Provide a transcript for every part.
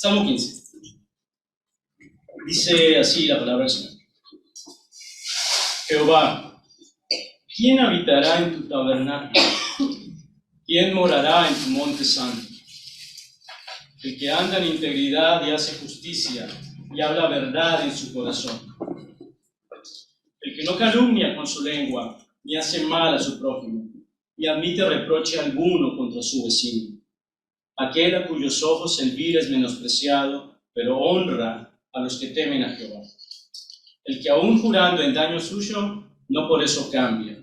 Salmo 15. Dice así la palabra del Señor. Jehová, ¿quién habitará en tu tabernáculo? ¿Quién morará en tu monte santo? El que anda en integridad y hace justicia y habla verdad en su corazón. El que no calumnia con su lengua, ni hace mal a su prójimo, ni admite reproche alguno contra su vecino. Aquel a cuyos ojos servir es menospreciado, pero honra a los que temen a Jehová. El que aún jurando en daño suyo, no por eso cambia.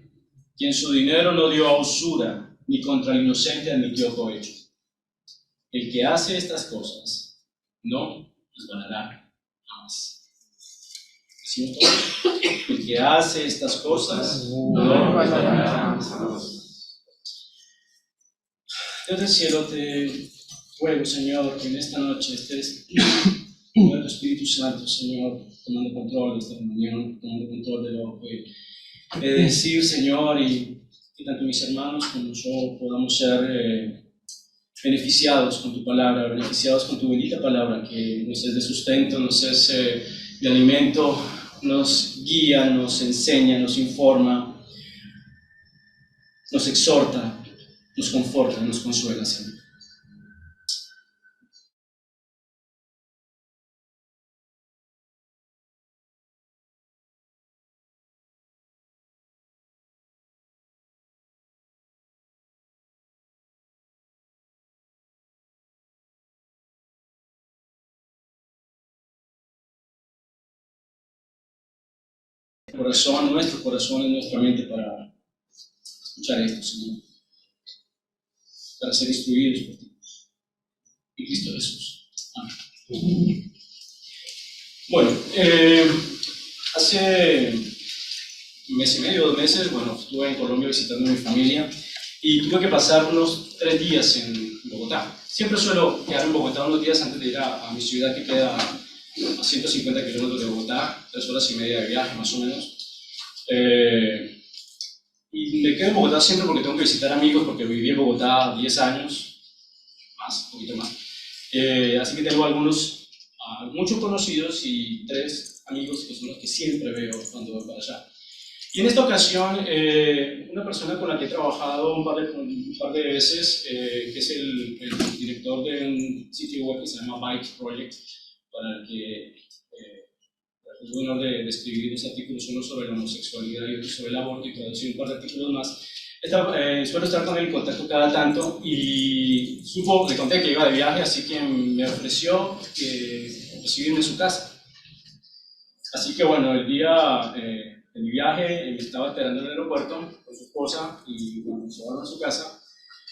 Quien su dinero no dio a usura, ni contra el inocente admitió cohecho. El que hace estas cosas, no resbalará jamás. El que hace estas cosas, no resbalará jamás. Dios del cielo, te ruego, Señor, que en esta noche estés con el Espíritu Santo, Señor, tomando control de esta reunión, tomando control de lo que he de decir, Señor, y que tanto mis hermanos como yo podamos ser beneficiados con tu palabra, beneficiados con tu bendita palabra, que nos es de sustento, nos es de alimento, nos guía, nos enseña, nos informa, nos exhorta, nos conforta, nos consuela, Señor. Nuestro corazón y nuestra mente para escuchar esto, Señor, para ser instruidos por ti. En Cristo Jesús. Amén. Bueno, hace un mes y medio, 2 meses, estuve en Colombia visitando a mi familia y tuve que pasar unos 3 días en Bogotá. Siempre suelo quedar en Bogotá unos días antes de ir a mi ciudad, que queda a 150 kilómetros de Bogotá, 3 horas y media de viaje más o menos. Y me quedo en Bogotá siempre porque tengo que visitar amigos, porque viví en Bogotá 10 años, más, un poquito más. Así que tengo muchos conocidos y 3 amigos que son los que siempre veo cuando voy para allá. Y en esta ocasión, una persona con la que he trabajado un par de veces, que es el director de un sitio web que se llama Bike Project, para el que tuve el honor de escribir 2 artículos, uno sobre la homosexualidad y otro sobre el aborto, y traducir un par de artículos más. Suelo estar con él en contacto cada tanto y le conté que iba de viaje, así que me ofreció recibirme en su casa. Así que el día de mi viaje me estaba esperando en el aeropuerto con su esposa y me llevaron a su casa.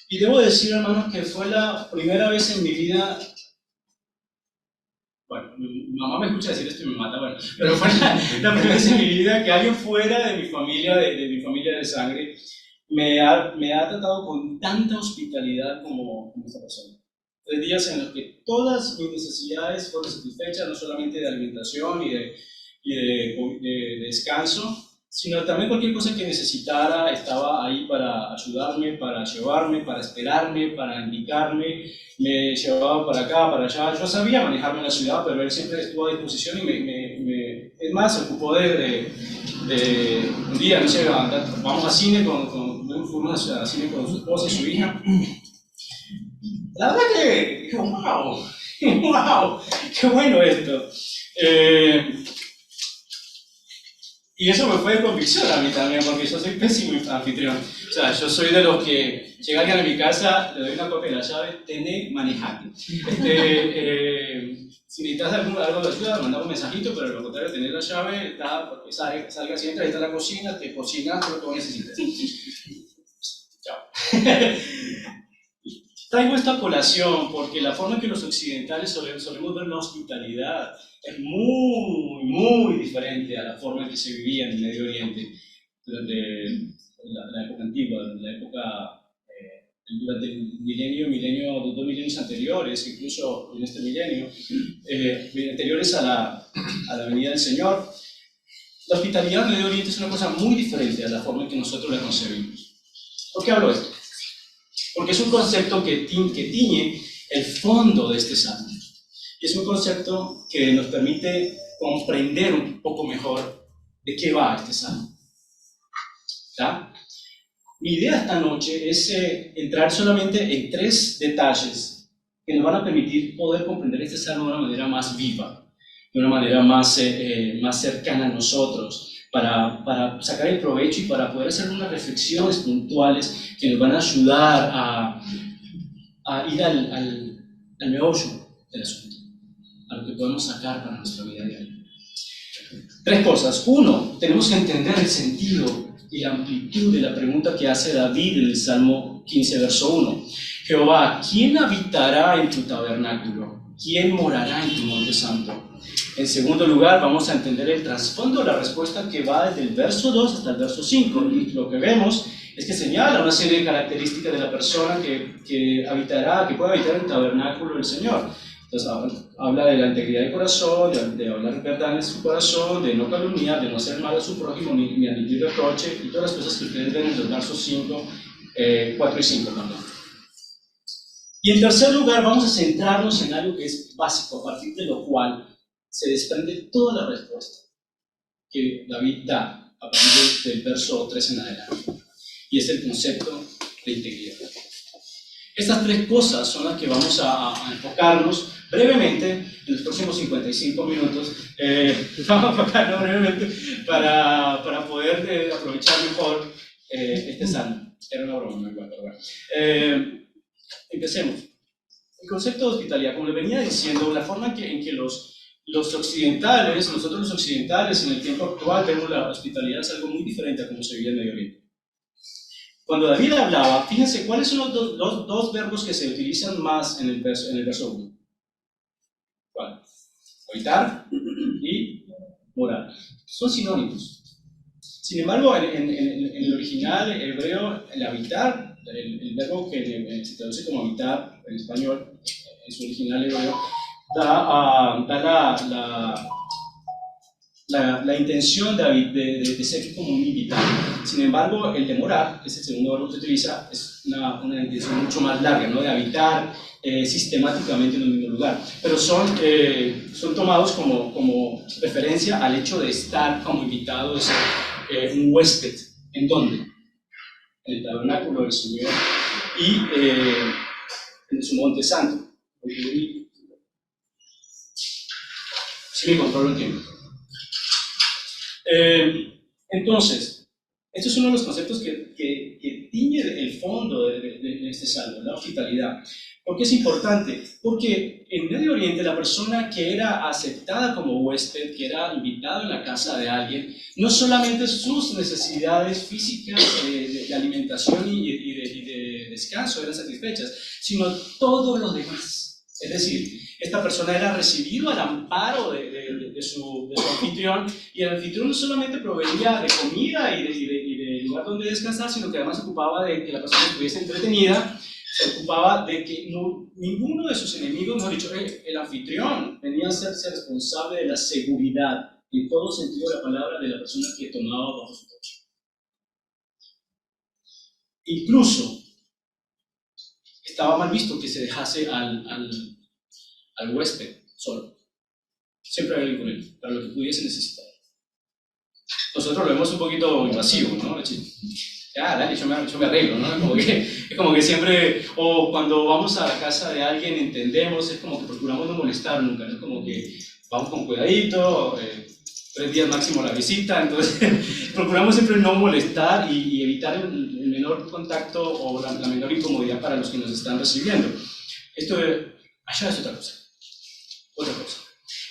Y debo decir, hermanos, que fue la primera vez en mi vida. Mi mamá me escucha decir esto y me mata, pero fue la primera vez en mi vida que alguien fuera de mi familia, de mi familia de sangre, me ha tratado con tanta hospitalidad como esta persona. 3 días en los que todas mis necesidades fueron satisfechas, no solamente de alimentación y de descanso, sino también cualquier cosa que necesitara estaba ahí para ayudarme, para llevarme, para esperarme, para indicarme. Me llevaba para acá, para allá. Yo sabía manejarme en la ciudad, pero él siempre estuvo a disposición y es más, se ocupó de un día, no sé, vamos a cine fuimos a cine con su esposa y su hija. La verdad que dije, wow, qué bueno esto. Y eso me fue de convicción a mí también, porque yo soy pésimo anfitrión. O sea, yo soy de los que llega alguien a mi casa, le doy una copia de la llave, tené, manejate. Si necesitas algo de ayuda, mandame un mensajito, pero lo contrario, tener la llave, salga si entra, ahí está la cocina, te cocinas lo que vos necesites. Chao. Traigo esta colación porque la forma en que los occidentales solemos ver la hospitalidad es muy, muy diferente a la forma en que se vivía en el Medio Oriente durante la época antigua, durante el 2 milenios anteriores, incluso en este milenio, anteriores a la venida del Señor. La hospitalidad en el Medio Oriente es una cosa muy diferente a la forma en que nosotros la concebimos. ¿Por qué hablo de esto? Porque es un concepto que tiñe el fondo de este salmo. Y es un concepto que nos permite comprender un poco mejor de qué va este salmo. ¿Ya? Mi idea esta noche es entrar solamente en 3 detalles que nos van a permitir poder comprender este salmo de una manera más viva, de una manera más cercana a nosotros, para sacar el provecho y para poder hacer unas reflexiones puntuales que nos van a ayudar a ir al meollo del asunto, a lo que podemos sacar para nuestra vida diaria. 3 cosas. 1, tenemos que entender el sentido y la amplitud de la pregunta que hace David en el Salmo 15, verso 1. Jehová, ¿quién habitará en tu tabernáculo? ¿Quién morará en tu monte santo? En segundo lugar, vamos a entender el trasfondo de la respuesta que va desde el verso 2 hasta el verso 5. Y lo que vemos es que señala una serie de características de la persona que puede habitar en el tabernáculo del Señor. Entonces habla de la integridad del corazón, de hablar verdad en su corazón, de no calumniar, de no hacer mal a su prójimo, ni admitir reproche, y todas las cosas que ustedes ven en los versos 4 y 5 también. Y en tercer lugar, vamos a centrarnos en algo que es básico, a partir de lo cual se desprende toda la respuesta que David da a partir del verso 3 en adelante. Y es el concepto de integridad. Estas 3 cosas son las que vamos a enfocarnos brevemente en los próximos 55 minutos. Vamos a enfocarnos brevemente para poder aprovechar mejor este salmo. Era una broma, me acuerdo. Bueno. Empecemos. El concepto de hospitalidad, como les venía diciendo, la forma en que nosotros los occidentales en el tiempo actual vemos la hospitalidad es algo muy diferente a cómo se vive en Medio Oriente. Cuando David hablaba, fíjense cuáles son los dos verbos que se utilizan más en el verso 1. ¿Cuál? Habitar y morar. Son sinónimos. Sin embargo, en el original hebreo, el habitar, el verbo que se traduce como habitar en español, en su original hebreo, da la intención de ser como un invitado. Sin embargo, el de morar, que es el segundo verbo que se utiliza, es una intención mucho más larga, ¿no? De habitar sistemáticamente en un mismo lugar. Pero son tomados como referencia al hecho de estar como invitado, de ser un huésped. ¿En dónde? En el tabernáculo del Señor y en su monte santo. Sí, me controlo el tiempo. Entonces, esto es uno de los conceptos que tiñe el fondo de este salmo, la hospitalidad. ¿Por qué es importante? Porque en Medio Oriente la persona que era aceptada como huésped, que era invitado en la casa de alguien, no solamente sus necesidades físicas de alimentación y de descanso eran satisfechas, sino todo lo demás. Es decir, esta persona era recibido al amparo de su anfitrión, y el anfitrión no solamente proveía de comida y de lugar donde descansar, sino que además se ocupaba de que la persona estuviese entretenida, se ocupaba de que ninguno de sus enemigos, mejor dicho, el anfitrión venía a hacerse responsable de la seguridad, en todo sentido de la palabra, de la persona que tomaba bajo su techo. Incluso estaba mal visto que se dejase al huésped solo. Siempre había alguien con él, para lo que pudiese necesitar. Nosotros lo vemos un poquito invasivo, ¿no? Ya, dale, yo me arreglo, ¿no? Es como que siempre, o cuando vamos a la casa de alguien, entendemos, es como que procuramos no molestar nunca, ¿no? Es como que vamos con cuidadito, 3 días máximo la visita, entonces procuramos siempre no molestar y evitar el menor contacto o la menor incomodidad para los que nos están recibiendo. Esto allá es otra cosa.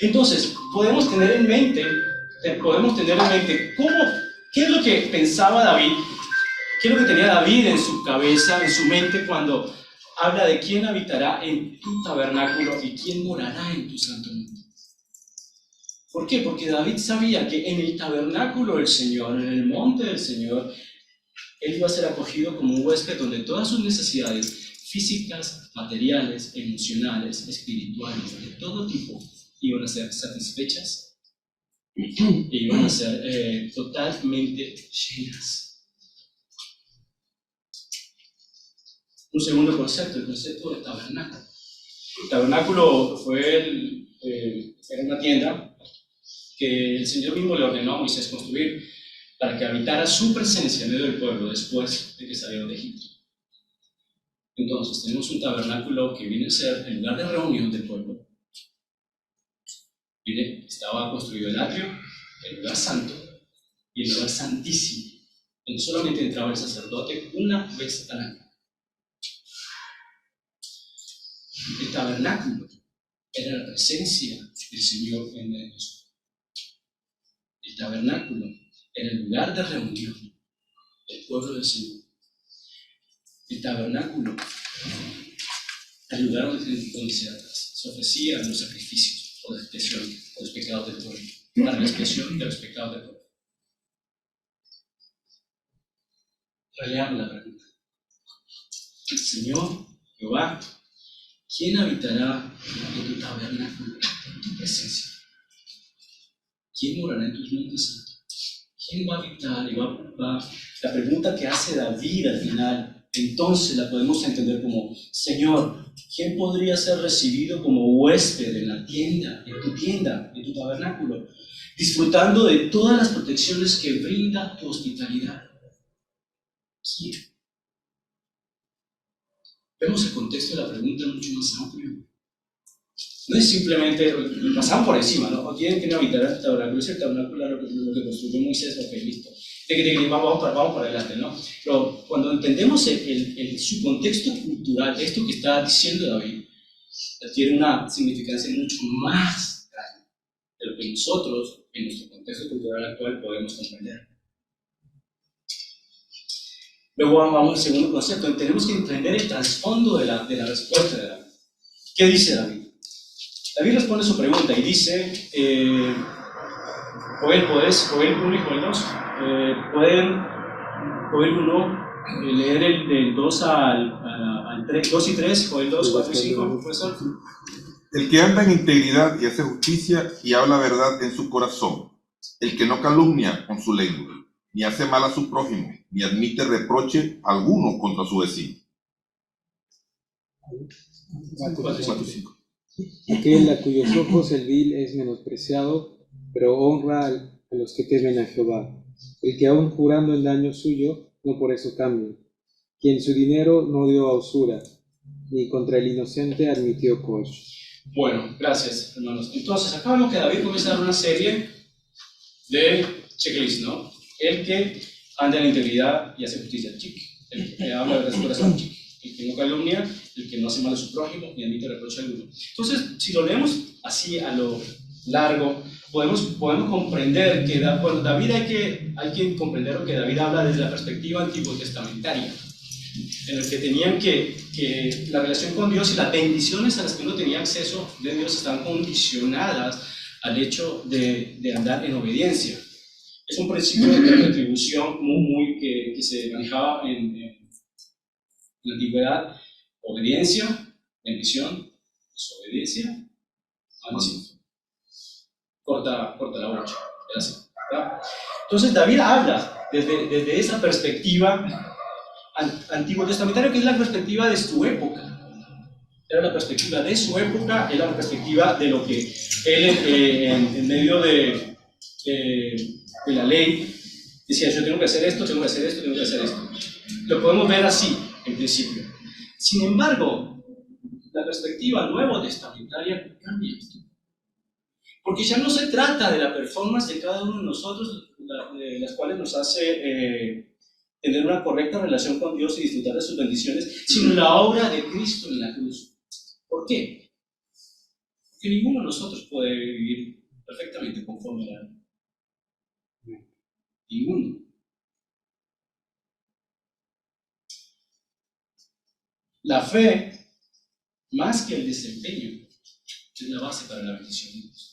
Entonces, podemos tener en mente qué es lo que pensaba David, qué es lo que tenía David en su cabeza, en su mente, cuando habla de quién habitará en tu tabernáculo y quién morará en tu santo monte. ¿Por qué? Porque David sabía que en el tabernáculo del Señor, en el monte del Señor, él iba a ser acogido como un huésped donde todas sus necesidades físicas, materiales, emocionales, espirituales, de todo tipo, iban a ser satisfechas e iban a ser totalmente llenas. Un segundo concepto, el concepto del tabernáculo. El tabernáculo fue era una tienda que el Señor mismo le ordenó a Moisés construir para que habitara su presencia en medio del pueblo después de que salieron de Egipto. Entonces tenemos un tabernáculo que viene a ser el lugar de reunión del pueblo. Mire, estaba construido el atrio, el lugar santo y el lugar santísimo, donde solamente entraba el sacerdote una vez al año. El tabernáculo era la presencia del Señor en medio de nosotros. El tabernáculo era el lugar de reunión del pueblo del Señor. El tabernáculo era el lugar donde se ofrecían los sacrificios por la expiación de los pecados del pueblo, para la expiación de los pecados del pueblo. Releamos la pregunta. Señor Jehová, ¿quién habitará en tu tabernáculo, en tu presencia? ¿Quién morará en tus montes santos? ¿Quién va a habitar? La pregunta que hace David al final, entonces la podemos entender como, Señor, ¿quién podría ser recibido como huésped en la tienda, en tu tabernáculo, disfrutando de todas las protecciones que brinda tu hospitalidad? ¿Quién? Vemos el contexto de la pregunta mucho más amplio. No es simplemente, pasamos por encima, ¿no? ¿Quién habitar el tabernáculo? Es el tabernáculo lo que construyó Moisés, ok, listo. Vamos para adelante, ¿no? Pero cuando entendemos su contexto cultural, esto que está diciendo David, tiene una significancia mucho más grande de lo que nosotros, en nuestro contexto cultural actual, podemos comprender. Luego vamos al segundo concepto. Tenemos que entender el trasfondo de la respuesta de David. ¿Qué dice David? David responde su pregunta y dice, Joel 1 y Joel 2, Joel 1, leer del 2 al 3, 2 y 3, Joel 2, 4 y 5, profesor. El que anda en integridad y hace justicia y habla verdad en su corazón, el que no calumnia con su lengua, ni hace mal a su prójimo, ni admite reproche alguno contra su vecino. 4 y 5. Aquel a cuyos ojos el vil es menospreciado, pero honra a los que temen a Jehová. El que aun jurando en daño suyo, no por eso cambia. Quien su dinero no dio a usura, ni contra el inocente admitió cohecho. Bueno, gracias, hermanos. Entonces, acá vemos que David comienza a dar una serie de checklists, ¿no? El que anda en integridad y hace justicia, chic. El que habla de su corazón, chic. El que no calumnia, el que no hace mal a su prójimo, ni admite reproche alguno. Entonces, si lo leemos así a lo largo, podemos comprender que David hay que comprender lo que David habla desde la perspectiva antiguo testamentaria, en el que tenían que la relación con Dios y las bendiciones a las que uno tenía acceso de Dios estaban condicionadas al hecho de andar en obediencia. Es un principio de retribución que se manejaba en la antigüedad: obediencia, bendición, desobediencia, maldición. Corta la brocha. Entonces David habla desde esa perspectiva antiguo testamentario, que es la perspectiva de su época. Era la perspectiva de su época, era la perspectiva de lo que él en medio de la ley decía: yo tengo que hacer esto, tengo que hacer esto, tengo que hacer esto. Lo podemos ver así, en principio. Sin embargo, la perspectiva nuevo testamentaria cambia esto. Porque ya no se trata de la performance de cada uno de nosotros, de las cuales nos hace tener una correcta relación con Dios y disfrutar de sus bendiciones, sino la obra de Cristo en la cruz. ¿Por qué? Porque ninguno de nosotros puede vivir perfectamente conforme a la ley. Ninguno. La fe, más que el desempeño, es la base para la bendición de Dios.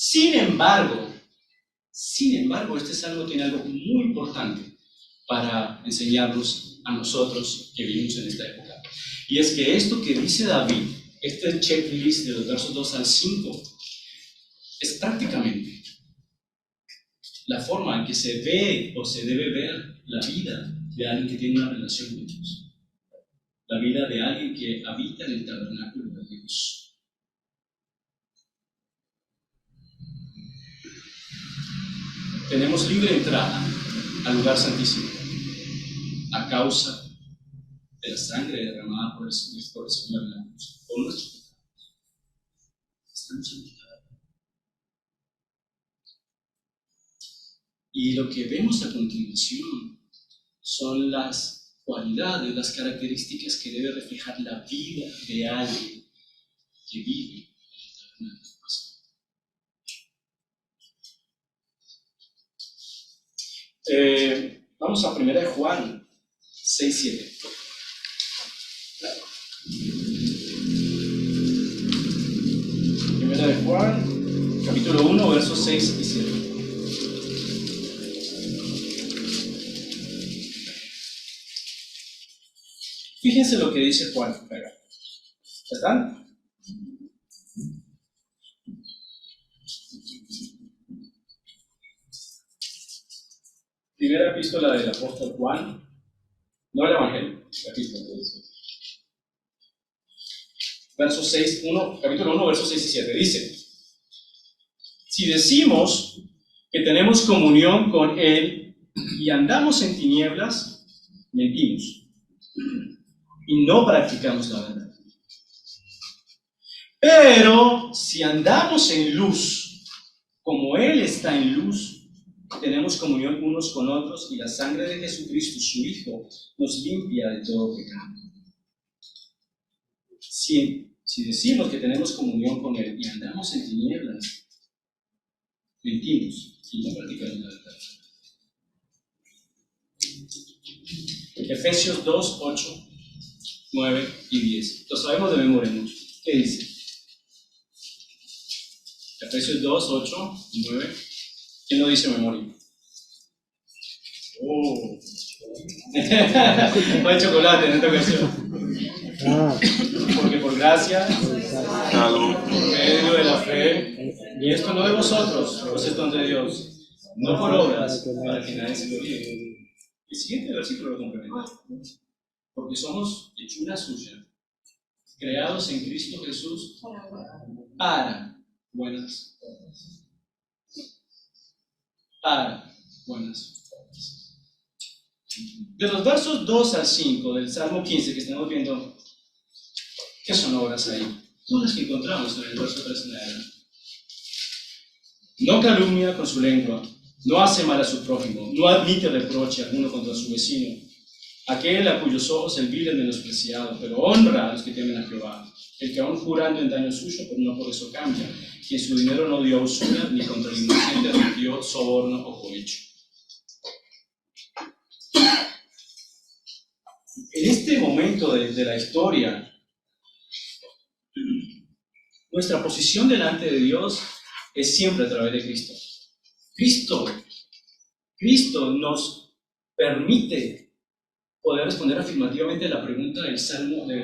Sin embargo, este salmo tiene algo muy importante para enseñarnos a nosotros que vivimos en esta época. Y es que esto que dice David, este checklist de los versos 2 al 5, es prácticamente la forma en que se ve o se debe ver la vida de alguien que tiene una relación con Dios. la vida de alguien que habita en el tabernáculo de Dios. Tenemos libre entrada al lugar santísimo a causa de la sangre derramada por el Señor en la cruz, por nuestros pecados. Estamos en el tabernáculo. Y lo que vemos a continuación son las cualidades, las características que debe reflejar la vida de alguien que vive en el tabernáculo. Vamos a 1 Juan 6:7. Primera de Juan, capítulo 1, versos 6 y 7. Fíjense lo que dice Juan. ¿Están? Primera epístola del apóstol Juan, no el Evangelio, la epístola. Verso 6, capítulo 1, versos 6 y 7, dice: si decimos que tenemos comunión con Él y andamos en tinieblas, mentimos y no practicamos la verdad. Pero si andamos en luz, como Él está en luz, tenemos comunión unos con otros y la sangre de Jesucristo, su Hijo, nos limpia de todo pecado. Si decimos que tenemos comunión con Él y andamos en tinieblas, mentimos y no practicamos la verdad. Efesios 2, 8, 9 y 10. Lo sabemos de memoria mucho. ¿Qué dice? Efesios 2, 8 y 9. ¿Quién lo dice de memoria? Oh. No hay chocolate en esta ocasión. Porque por gracia, por medio de la fe, y esto no de vosotros, pues es don de Dios, no por obras, para que nadie se gloríe. El siguiente versículo lo complementa. Porque somos hechura suya, creados en Cristo Jesús para buenas obras. Para buenas obras. De los versos 2 al 5 del Salmo 15 que estamos viendo, ¿qué son obras ahí? Son las que encontramos en el verso 3 en adelante. No calumnia con su lengua, no hace mal a su prójimo, no admite reproche alguno contra su vecino. Aquel a cuyos ojos el vil es menospreciado, pero honra a los que temen a Jehová. El que aún jurando en daño suyo, pero no por eso cambia. Quien su dinero no dio a usura, ni contra el inocente rompió soborno o cohecho. En este momento de la historia, nuestra posición delante de Dios es siempre a través de Cristo. Cristo nos permite poder responder afirmativamente a la pregunta del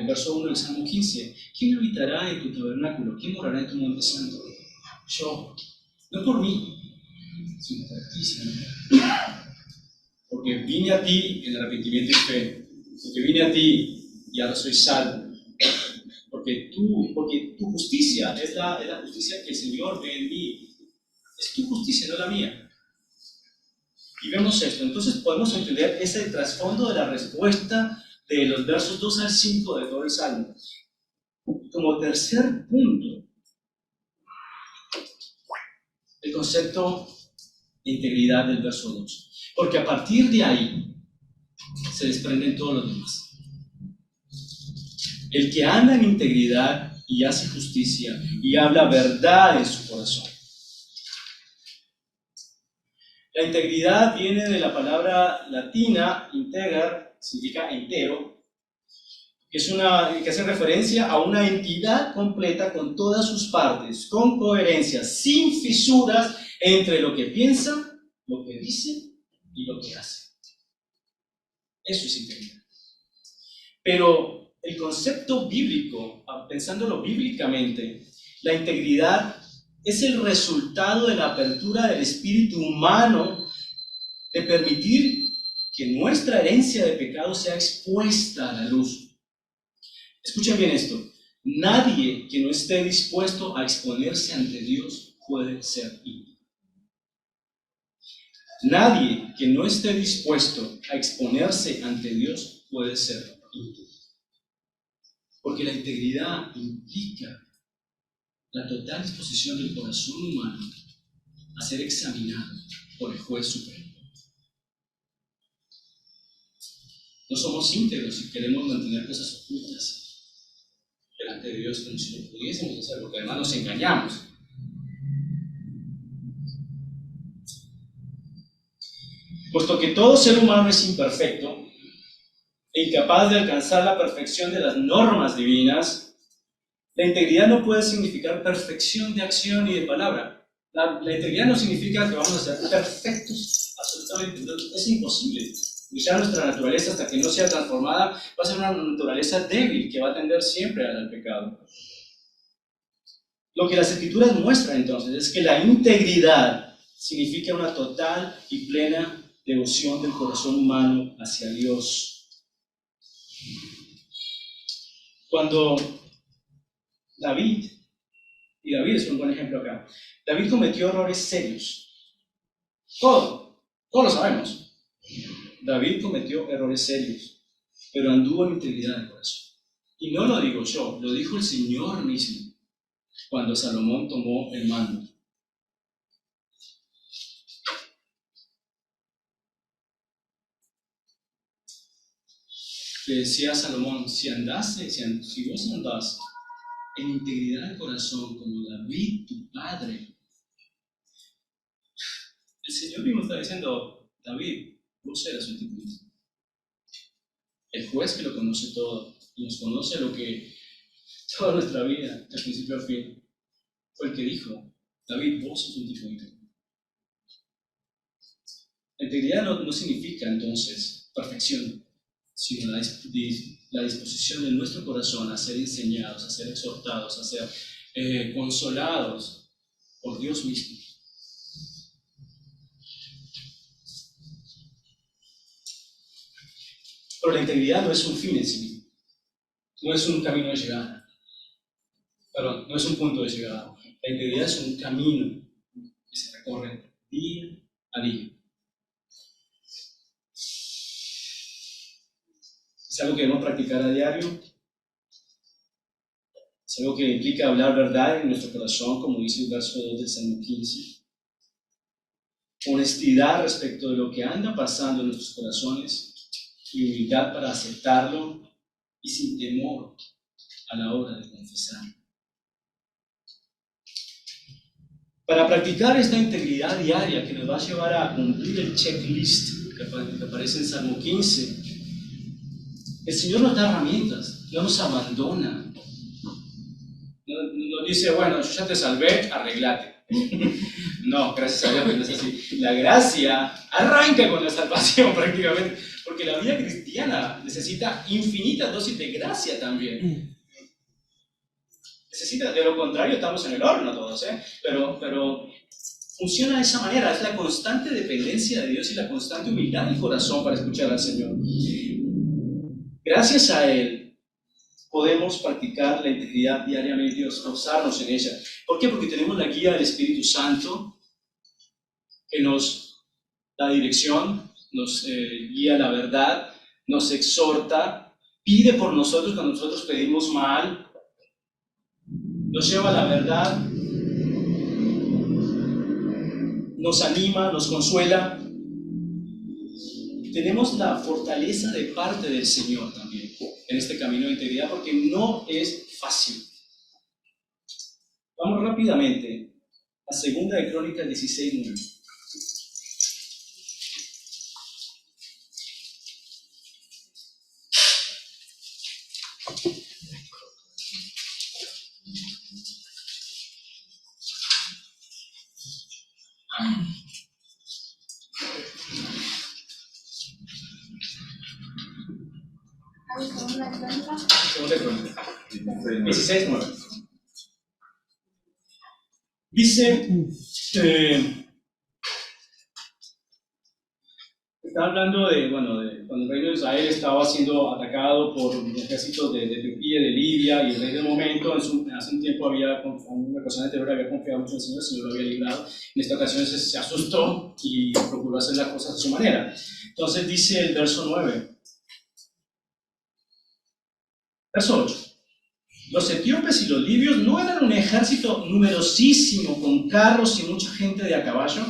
verso 1 del Salmo 15. ¿Quién habitará en tu tabernáculo? ¿Quién morará en tu monte santo? Yo. No por mí, sino por ti, Señor. Porque vine a ti en arrepentimiento y fe. Porque vine a ti y ahora soy salvo. Porque tu justicia es la justicia que el Señor ve en mí. Es tu justicia, no la mía. Y vemos esto, entonces podemos entender ese trasfondo de la respuesta de los versos 2 al 5 de todo el Salmo. Como tercer punto, el concepto de integridad del verso 2. Porque a partir de ahí se desprenden todos los demás. El que anda en integridad y hace justicia y habla verdad en su corazón. La integridad viene de la palabra latina, integer, significa entero, que hace referencia a una entidad completa con todas sus partes, con coherencia, sin fisuras entre lo que piensa, lo que dice y lo que hace. Eso es integridad. Pero el concepto bíblico, pensándolo bíblicamente, la integridad es el resultado de la apertura del espíritu humano de permitir que nuestra herencia de pecado sea expuesta a la luz. Escuchen bien esto. Nadie que no esté dispuesto a exponerse ante Dios puede ser íntegro. Nadie que no esté dispuesto a exponerse ante Dios puede ser íntegro. Porque la integridad implica la total disposición del corazón humano a ser examinado por el juez supremo. No somos íntegros si queremos mantener cosas ocultas delante de Dios como si lo pudiésemos hacer, porque además nos engañamos. Puesto que todo ser humano es imperfecto e incapaz de alcanzar la perfección de las normas divinas, la integridad no puede significar perfección de acción y de palabra. La integridad no significa que vamos a ser perfectos, absolutamente. Es imposible. Y ya nuestra naturaleza, hasta que no sea transformada, va a ser una naturaleza débil que va a tender siempre al pecado. Lo que las Escrituras muestran entonces es que la integridad significa una total y plena devoción del corazón humano hacia Dios. Cuando David es un buen ejemplo acá, David cometió errores serios. Todos lo sabemos. David cometió errores serios, pero anduvo en integridad de corazón. Y no lo digo yo, lo dijo el Señor mismo cuando Salomón tomó el mando. Le decía a Salomón, si vos andás en integridad de corazón como David, tu padre, el Señor mismo está diciendo, David, vos eras un tipo íntegro. El juez que lo conoce todo, y nos conoce lo que toda nuestra vida, de principio a fin, fue el que dijo, David, vos sos un tipo íntegro. La integridad no significa entonces perfección, sino la disposición de nuestro corazón a ser enseñados, a ser exhortados, a ser consolados por Dios mismo. Pero la integridad no es un fin en sí mismo, no es un camino de llegada, no es un punto de llegada. La integridad es un camino que se recorre día a día. Es algo que debemos practicar a diario. Es algo que implica hablar verdad en nuestro corazón, como dice el verso 2 del Salmo 15. Honestidad respecto de lo que anda pasando en nuestros corazones y humildad para aceptarlo y sin temor a la hora de confesar. Para practicar esta integridad diaria que nos va a llevar a cumplir el checklist que aparece en Salmo 15, el Señor nos da herramientas, no nos abandona. No dice, bueno, yo ya te salvé, arreglate. No, gracias a Dios que no es así. La gracia arranca con la salvación prácticamente, porque la vida cristiana necesita infinitas dosis de gracia también. De lo contrario estamos en el horno todos, pero funciona de esa manera, es la constante dependencia de Dios y la constante humildad del corazón para escuchar al Señor. Gracias a Él podemos practicar la integridad diariamente y esforzarnos en ella. ¿Por qué? Porque tenemos la guía del Espíritu Santo que nos da dirección, nos guía a la verdad, nos exhorta, pide por nosotros cuando nosotros pedimos mal, nos lleva a la verdad, nos anima, nos consuela. Tenemos la fortaleza de parte del Señor también en este camino de integridad, porque no es fácil. Vamos rápidamente a 2 de Crónicas 16:9. Segunda de Crónicas 16:9. Dice, está hablando de, bueno, de cuando el reino de Israel estaba siendo atacado por el ejército de Etiopía y de Libia, y el rey del momento, hace un tiempo una persona anterior había confiado mucho en el Señor lo había librado. En esta ocasión se asustó y procuró hacer las cosas a su manera. Entonces dice el verso 9. Verso 8. Los etíopes y los libios no eran un ejército numerosísimo, con carros y mucha gente de a caballo.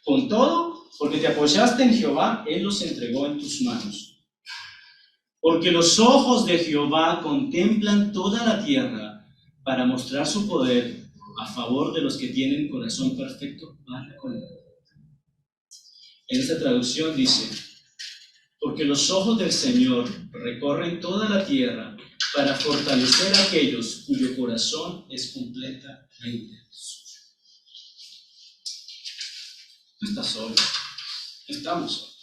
Con todo, porque te apoyaste en Jehová, Él los entregó en tus manos. Porque los ojos de Jehová contemplan toda la tierra para mostrar su poder a favor de los que tienen corazón perfecto para con Él. En esta traducción dice, porque los ojos del Señor recorren toda la tierra para fortalecer a aquellos cuyo corazón es completamente suyo. No estás solo, no estamos solos.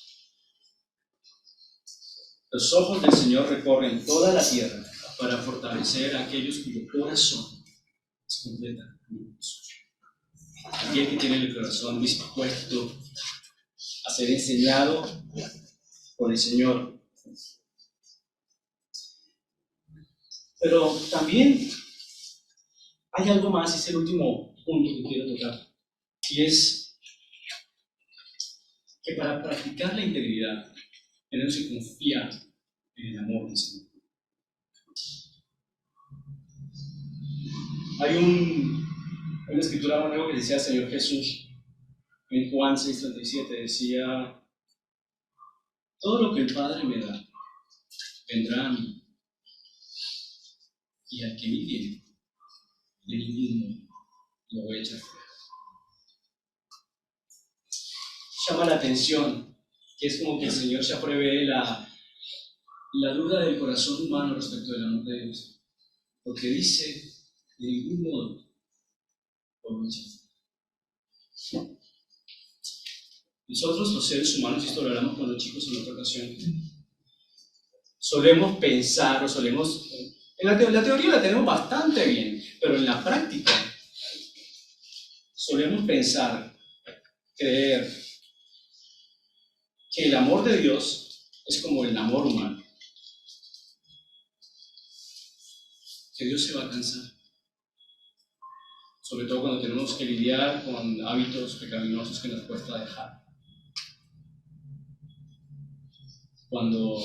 Los ojos del Señor recorren toda la tierra para fortalecer a aquellos cuyo corazón es completamente suyo. Aquel que tiene el corazón dispuesto a ser enseñado por el Señor. Pero también hay algo más, es el último punto que quiero tocar, y es que para practicar la integridad tenemos que confiar en el amor del Señor. Hay una escritura nueva que decía el Señor Jesús en Juan 6:37, decía, todo lo que el Padre me da vendrá a mí, y al que me viene, de ningún modo lo voy a echar fuera. Llama la atención que es como que el Señor ya prevé la duda del corazón humano respecto del amor de Dios, porque dice, de ningún modo lo voy a echar fuera. Nosotros los seres humanos, y esto lo hablamos con los chicos en otra ocasión, solemos pensar o solemos... la teoría la tenemos bastante bien, pero en la práctica solemos pensar, creer, que el amor de Dios es como el amor humano. Que Dios se va a cansar. Sobre todo cuando tenemos que lidiar con hábitos pecaminosos que nos cuesta dejar. Cuando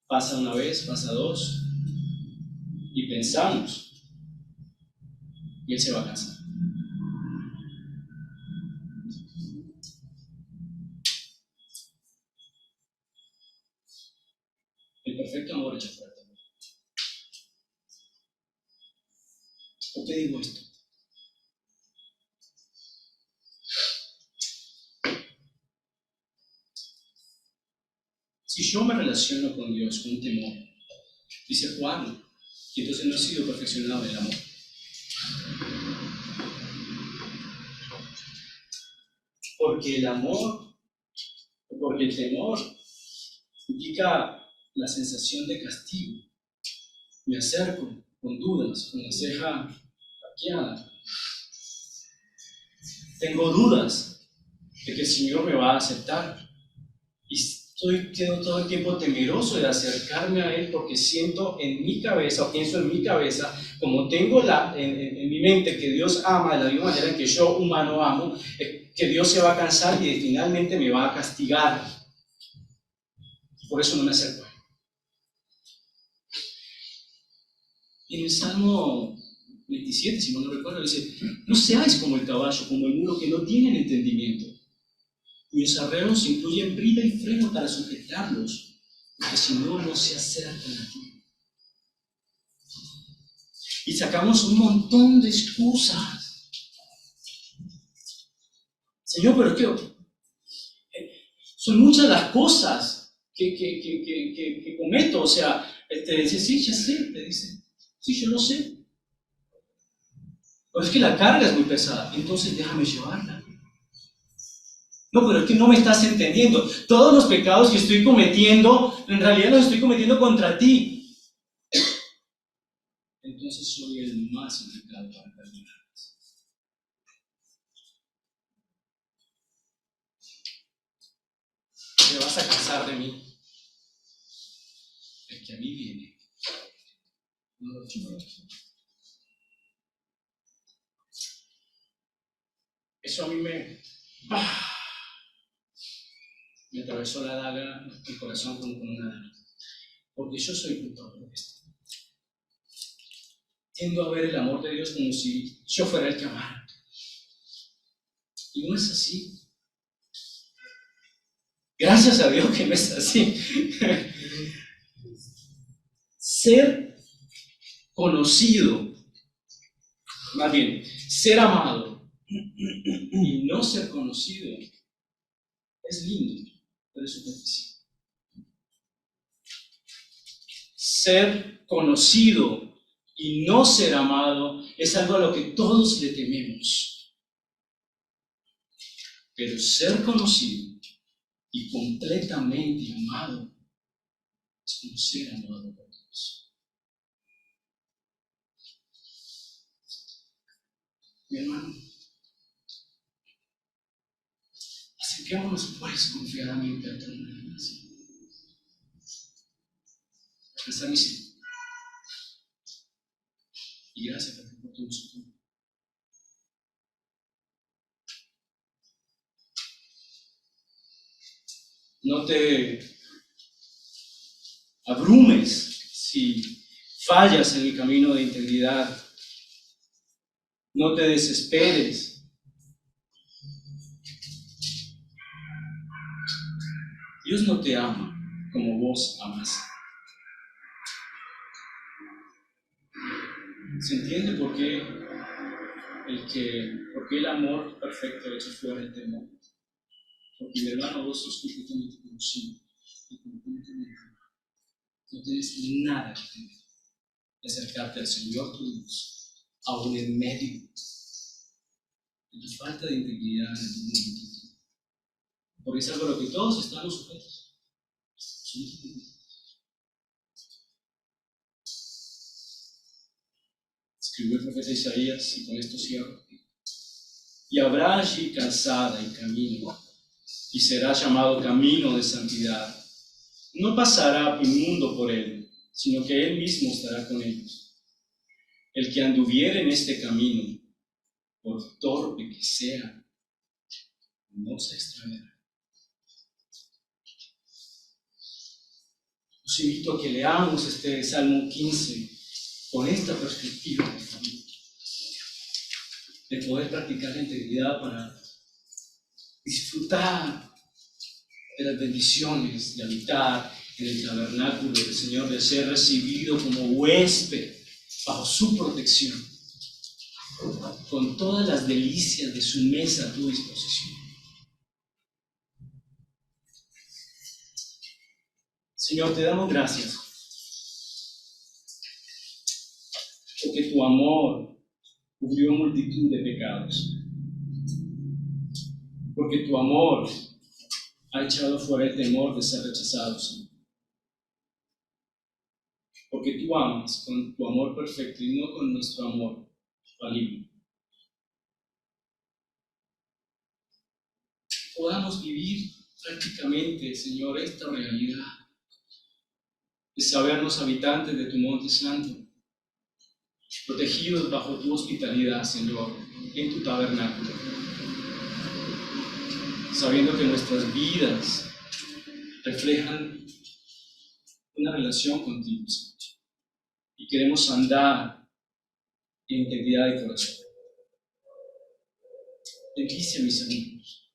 pasa una vez, pasa dos, y pensamos, y Él se va a cansar. El perfecto amor echa fuera temor. ¿Por qué digo esto? Si yo me relaciono con Dios con temor, dice Juan, y entonces no he sido perfeccionado en el amor. Porque el amor, porque el temor implica la sensación de castigo. Me acerco con dudas, con la ceja arqueada. Tengo dudas de que el Señor me va a aceptar. Y quedo todo el tiempo temeroso de acercarme a Él porque siento en mi cabeza, o pienso en mi cabeza, como tengo en mi mente que Dios ama de la misma manera en que yo, humano, amo, que Dios se va a cansar y finalmente me va a castigar. Por eso no me acerco a Él. Y en el Salmo 27, si no lo recuerdo, dice, no seáis como el caballo, como el mulo que no tienen entendimiento, cuyos arreos incluyen brida y freno para sujetarlos, porque si no, no se acercan a ti. Y sacamos un montón de excusas. Señor, pero son muchas las cosas que cometo. O sea, te dice, sí, ya sé, te dice, sí, yo lo sé. Pero es que la carga es muy pesada, entonces déjame llevarla. No, pero es que no me estás entendiendo. Todos los pecados que estoy cometiendo, en realidad los estoy cometiendo contra ti. Entonces soy el más indicado para perdonarlos. vas a cansar de mí. El que a mí viene, no lo quiero. Eso a mí me atravesó la daga, el corazón como con una daga. Porque yo soy culpable de esto. Tiendo a ver el amor de Dios como si yo fuera el que amara. Y no es así. Gracias a Dios que no es así. Ser conocido, más bien, ser amado y no ser conocido es lindo, pero es superficial. Ser conocido y no ser amado es algo a lo que todos le tememos. Pero ser conocido y completamente amado es como ser amado por Dios. Mi hermano, acerquémonos pues confiadamente a tu gracia. Esa misión. Y gracias por tu nosotros. No te abrumes si fallas en el camino de integridad. No te desesperes. Dios no te ama como vos amás. ¿Se entiende por qué el amor perfecto hecho fuera el temor? Porque mi hermano, vos sos completamente conocido y completamente amado. No tienes nada que temer de acercarte al Señor tu Dios, aún en medio de tu falta de integridad en tu mundo. Porque es algo a lo que todos estamos sujetos. Escribió el profeta Isaías, y con esto cierro. Y habrá allí calzada y camino, y será llamado camino de santidad. No pasará inmundo por él, sino que él mismo estará con ellos. El que anduviere en este camino, por torpe que sea, no se extraviará. Os invito a que leamos este Salmo 15 con esta perspectiva de poder practicar la integridad para disfrutar de las bendiciones de habitar en el tabernáculo del Señor, de ser recibido como huésped bajo su protección, con todas las delicias de su mesa a tu disposición. Señor, te damos gracias porque tu amor cubrió multitud de pecados, porque tu amor ha echado fuera el temor de ser rechazados, porque tú amas con tu amor perfecto y no con nuestro amor falible. Podamos vivir prácticamente, Señor, esta realidad de sabernos habitantes de tu monte santo, protegidos bajo tu hospitalidad, Señor, en tu tabernáculo, sabiendo que nuestras vidas reflejan una relación contigo, Señor, y queremos andar en integridad de corazón. Bendice a mis amigos,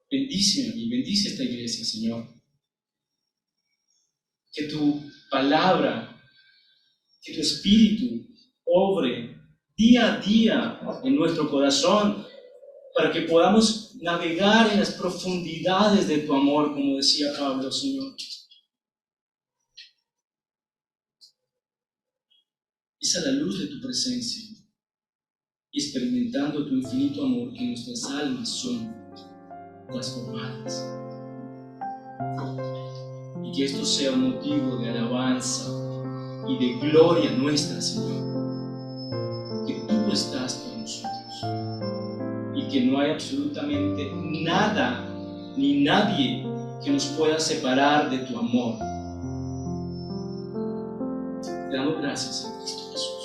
bendice a mí, bendice a esta iglesia, Señor. Que tu palabra, que tu espíritu obre día a día en nuestro corazón para que podamos navegar en las profundidades de tu amor, como decía Pablo, Señor. Es a la luz de tu presencia y experimentando tu infinito amor que nuestras almas son transformadas. Y que esto sea un motivo de alabanza y de gloria nuestra, Señor. Que tú estás con nosotros y que no hay absolutamente nada ni nadie que nos pueda separar de tu amor. Te damos gracias en Cristo Jesús.